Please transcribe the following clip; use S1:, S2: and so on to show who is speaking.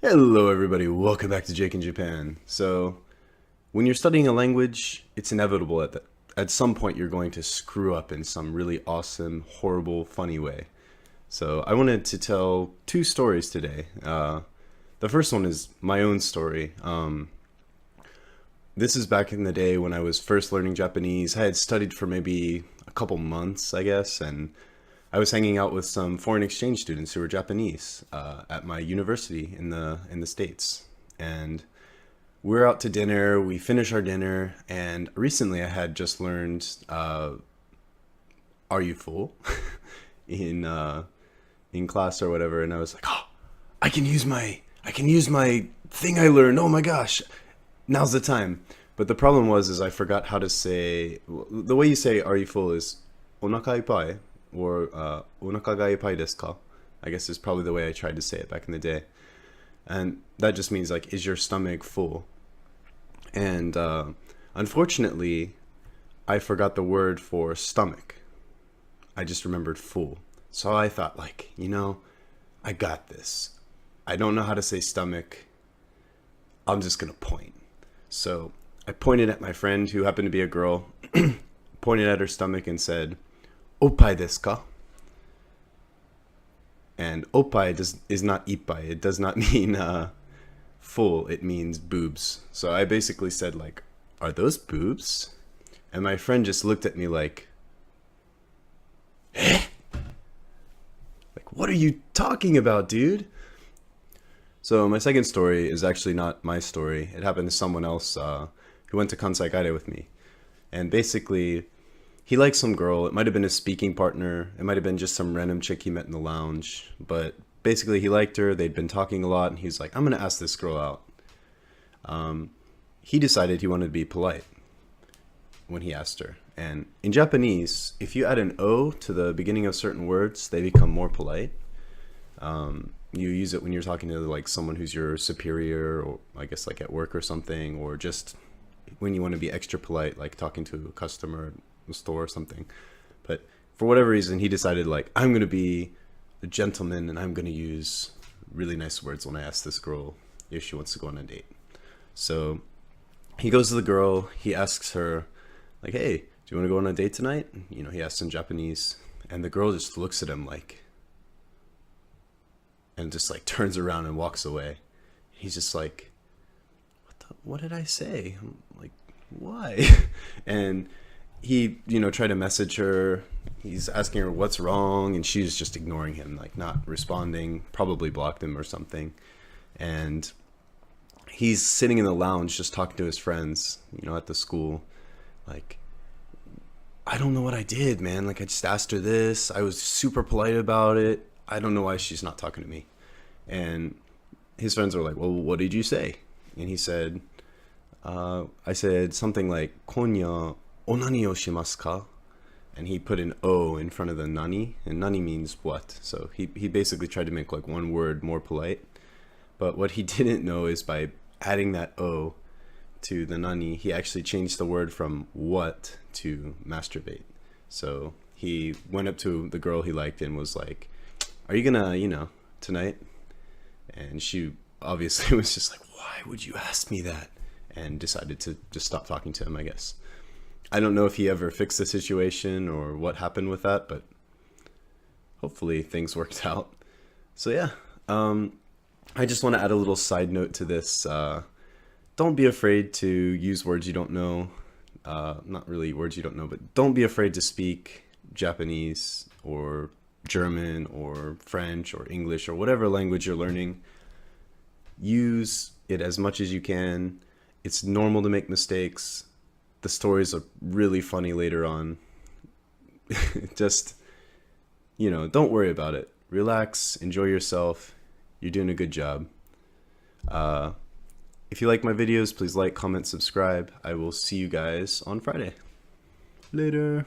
S1: Hello everybody, welcome back to Jake in Japan. So, when you're studying a language, it's inevitable at some point you're going to screw up in some really awesome, horrible, funny way. So, I wanted to tell two stories today. The first one is my own story. This is back in the day when I was first learning Japanese. I had studied for maybe a couple months, I guess, and I was hanging out with some foreign exchange students who were Japanese at my university in the States, and we're out to dinner. We finish our dinner, and recently I had just learned "Are you full?" in in class or whatever, and I was like, "Oh, I can use my thing I learned. Oh my gosh, now's the time." But the problem is I forgot how to say the way you say "Are you full?" is "Onaka ippai" or "Onaka ga ippai desu ka?" I guess is probably the way I tried to say it back in the day, and that just means like, "Is your stomach full?" And unfortunately, I forgot the word for stomach. I just remembered full. So I thought, like, I got this. I don't know how to say stomach. I'm just gonna point. So I pointed at my friend who happened to be a girl, pointed at her stomach and said, "Oppai desu ka?" And oppai is not ippai. It does not mean full. It means boobs. So I basically said, like, "Are those boobs?" And my friend just looked at me like, "Eh? Like, what are you talking about, dude?" So my second story is actually not my story. It happened to someone else who went to Kansai with me. And basically, he liked some girl. It might have been his speaking partner. It might have been just some random chick he met in the lounge. But basically, he liked her. They'd been talking a lot. And he's like, "I'm going to ask this girl out." He decided he wanted to be polite when he asked her. And in Japanese, if you add an O to the beginning of certain words, they become more polite. You use it when you're talking to like someone who's your superior, or I guess like at work or something, or just when you want to be extra polite, like talking to a customer at the store or something. But for whatever reason, he decided, like, I'm going to be a gentleman and I'm going to use really nice words when I ask this girl if she wants to go on a date. So he goes to the girl, he asks her, like, "Hey, do you want to go on a date tonight?" He asks in Japanese, and the girl just looks at him like, and just like turns around and walks away. He's just like, what did I say? I'm like, why? And he, tried to message her. He's asking her what's wrong, and she's just ignoring him, like not responding, probably blocked him or something. And he's sitting in the lounge just talking to his friends, at the school, like, "I don't know what I did, man. Like, I just asked her this. I was super polite about it. I don't know why she's not talking to me." And his friends were like, "Well, what did you say?" And he said, I said something like, "Konya onani o shimasu ka?" And he put an O in front of the nani, and nani means what. So he basically tried to make like one word more polite. But what he didn't know is by adding that O to the nani, he actually changed the word from what to masturbate. So he went up to the girl he liked and was like, "Are you gonna, tonight?" And she obviously was just like, "Why would you ask me that?" And decided to just stop talking to him, I guess. I don't know if he ever fixed the situation or what happened with that, but hopefully things worked out. So yeah, I just want to add a little side note to this. Don't be afraid to use words you don't know. Not really words you don't know, but don't be afraid to speak Japanese or German or French or English or whatever language you're learning. Use it as much as you can. It's normal to make mistakes. The stories are really funny later on. Just, don't worry about it. Relax, enjoy yourself. You're doing a good job. If you like my videos, please like, comment, subscribe. I will see you guys on Friday. Later.